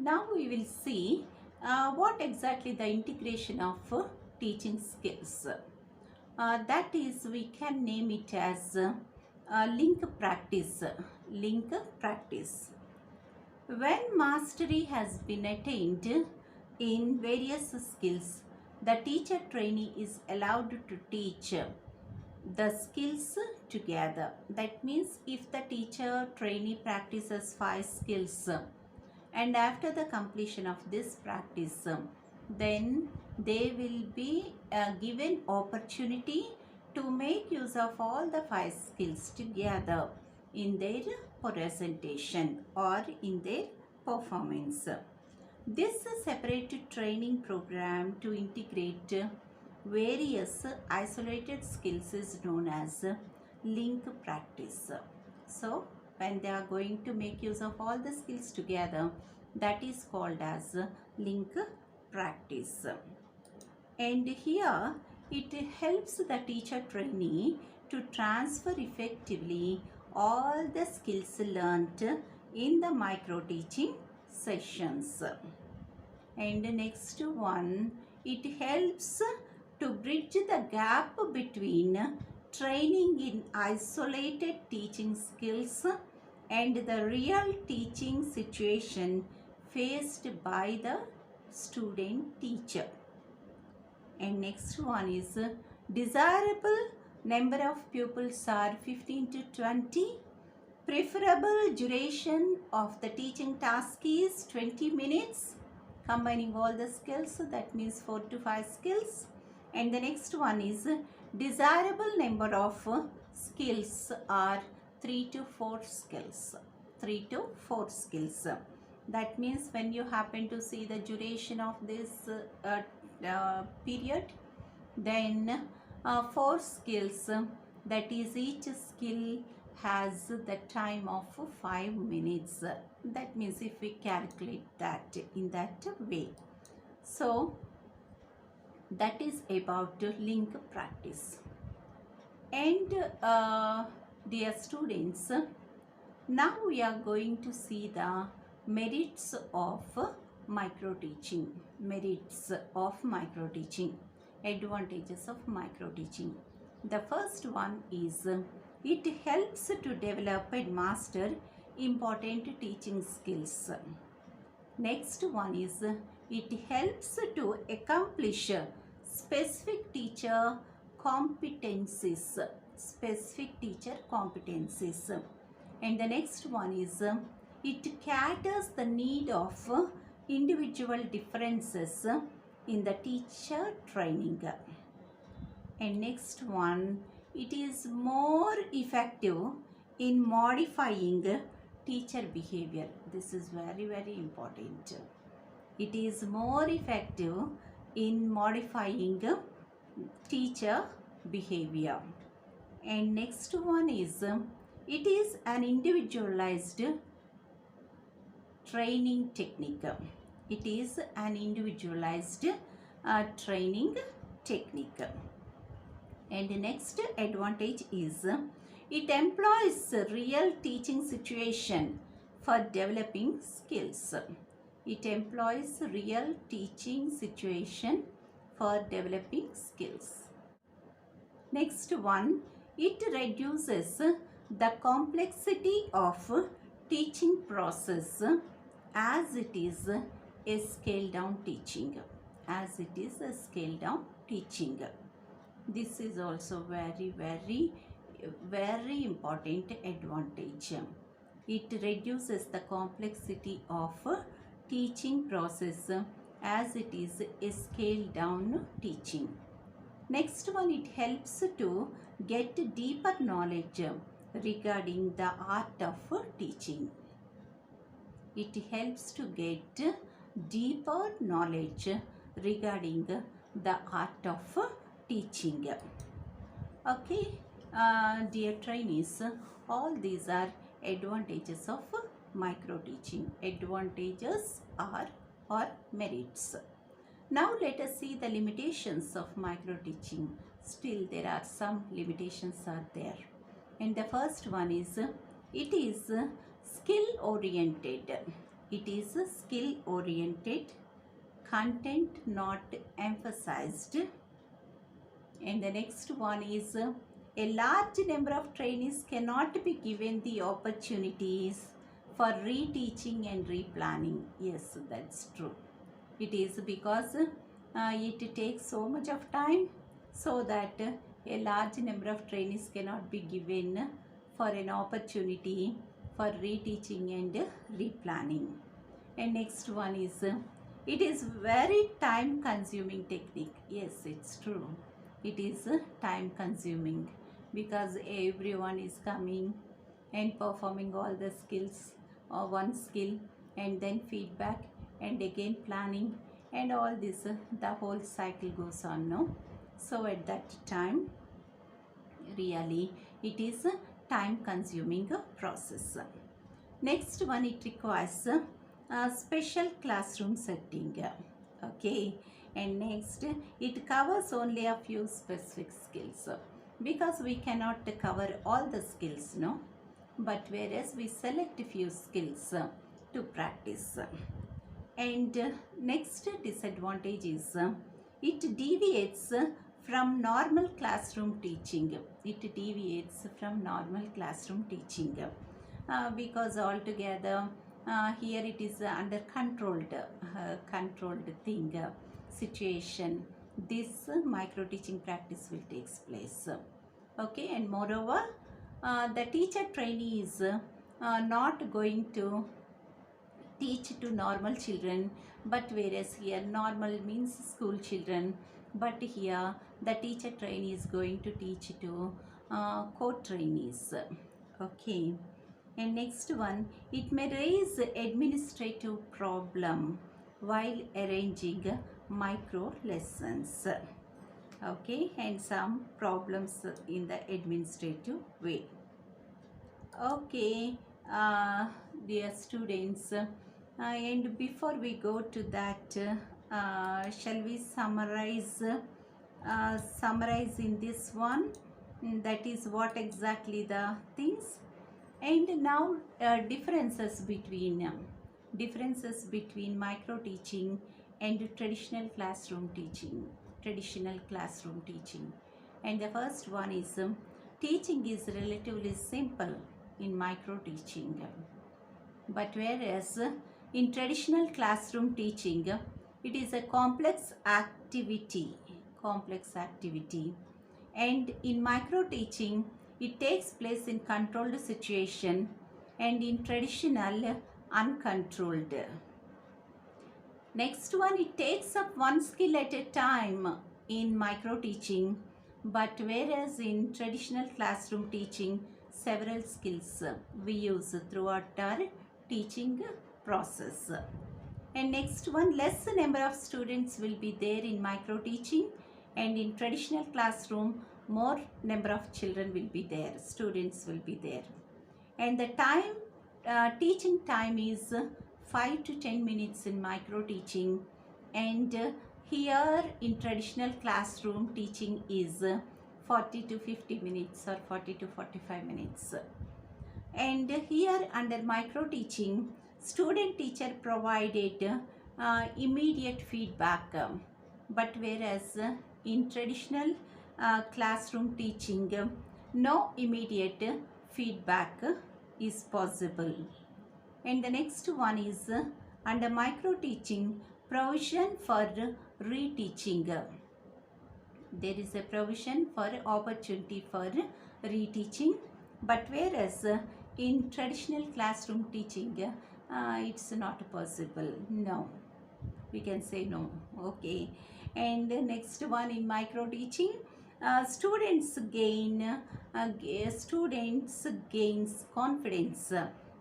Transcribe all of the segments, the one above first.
Now we will see what exactly the integration of teaching skills. That is, we can name it as link practice. Link practice. When mastery has been attained in various skills, the teacher trainee is allowed to teach the skills together. That means if the teacher trainee practices 5 skills and after the completion of this practice, then they will be given opportunity to make use of all the 5 skills together in their presentation or in their performance. This separate training program to integrate various isolated skills is known as link practice. So when they are going to make use of all the skills together, that is called as link practice. And here it helps the teacher trainee to transfer effectively all the skills learnt in the micro teaching sessions. And next one, it helps to bridge the gap between training in isolated teaching skills and the real teaching situation faced by the student teacher. And next one is desirable number of pupils are 15 to 20. Preferable duration of the teaching task is 20 minutes. Combining all the skills, that means 4 to 5 skills. And the next one is desirable number of skills are 3 to 4 skills. 3 to 4 skills. That means when you happen to see the duration of this period, then 4 skills, that is each skill has the time of 5 minutes. That means if we calculate that in that way. So that is about link practice. And dear students, now we are going to see the merits of micro teaching. Merits of micro teaching. Advantages of micro teaching. The first one is it helps to develop and master important teaching skills. Next one is it helps to accomplish specific teacher competencies. Specific teacher competencies. And the next one is it caters the need of individual differences in the teacher training. And next one, it is more effective in modifying teacher behavior. This is very, very important. It is more effective in modifying teacher behavior. And next one is it is an individualized training technique. It is an individualized training technique. And the next advantage is it employs real teaching situation for developing skills. It employs real teaching situation for developing skills. Next one, it reduces the complexity of teaching process as it is a scaled down teaching. As it is a scaled down teaching. This is also very, very, very important advantage. It reduces the complexity of teaching process as it is a scaled down teaching. Next one, it helps to get deeper knowledge regarding the art of teaching. It helps to get deeper knowledge regarding the art of teaching. Okay, dear trainees, all these are advantages of micro teaching. Advantages are or merits. Now let us see the limitations of micro teaching. Still there are some limitations are there. And the first one is it is skill oriented. It is skill oriented, content not emphasized. And the next one is a large number of trainees cannot be given the opportunities for reteaching and replanning. Yes, that's true. It is because it takes so much of time, so that a large number of trainees cannot be given for an opportunity for reteaching and replanning. And next one is it is very time consuming technique. Yes, it's true. It is time consuming because everyone is coming and performing all the skills or one skill and then feedback and again planning and all this, the whole cycle goes on, no? So at that time really it is a time consuming process. Next one, it requires a special classroom setting. Okay, and next it covers only a few specific skills because we cannot cover all the skills, no? But whereas we select a few skills to practice. And next disadvantage is it deviates from normal classroom teaching. It deviates from normal classroom teaching because altogether here it is under controlled thing, situation. This micro teaching practice will take place. Okay, and moreover the teacher trainee is not going to teach to normal children, but whereas here normal means school children, but here the teacher trainee is going to teach to co-trainees. Okay, and next one, it may raise administrative problem while arranging micro lessons. Okay, and some problems in the administrative way. Okay, dear students, and before we go to that, shall we summarize in this one? That is what exactly the things. And now differences between micro teaching and traditional classroom teaching. And the first one is teaching is relatively simple in micro teaching, but whereas in traditional classroom teaching it is a complex activity, and in micro teaching it takes place in controlled situation and in traditional uncontrolled. Next one, it takes up one skill at a time in micro teaching, but whereas in traditional classroom teaching several skills we use throughout our teaching process. And next one, less number of students will be there in micro teaching, and in traditional classroom more number of children will be there, students will be there. And the time, teaching time is 5 to 10 minutes in micro teaching, and here in traditional classroom teaching is 40 to 50 minutes or 40 to 45 minutes. And here under micro teaching, student teacher provided immediate feedback, but whereas in traditional classroom teaching no immediate feedback is possible. And the next one is under micro teaching, provision for reteaching. There is a provision for opportunity for reteaching, but whereas in traditional classroom teaching it's not possible. No, we can say no. Okay, and next one, in micro teaching students gains confidence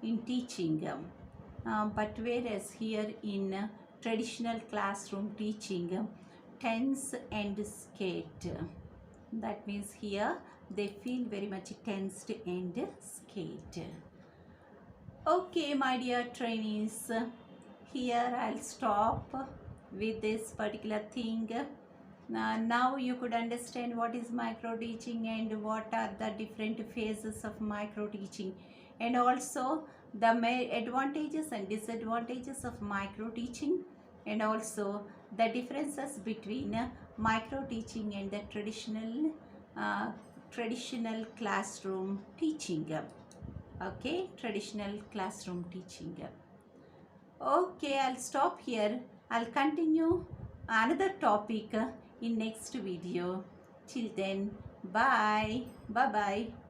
in teaching, but whereas here in traditional classroom teaching tense and scared. That means here they feel very much tensed and scared. Okay, my dear trainees, here I'll stop with this particular thing. Now you could understand what is micro teaching and what are the different phases of micro teaching, and also the advantages and disadvantages of micro teaching, and also the differences between micro teaching and the traditional classroom teaching. Okay, traditional classroom teaching. Okay, I'll stop here. I'll continue another topic in next video. Till then, bye. Bye bye.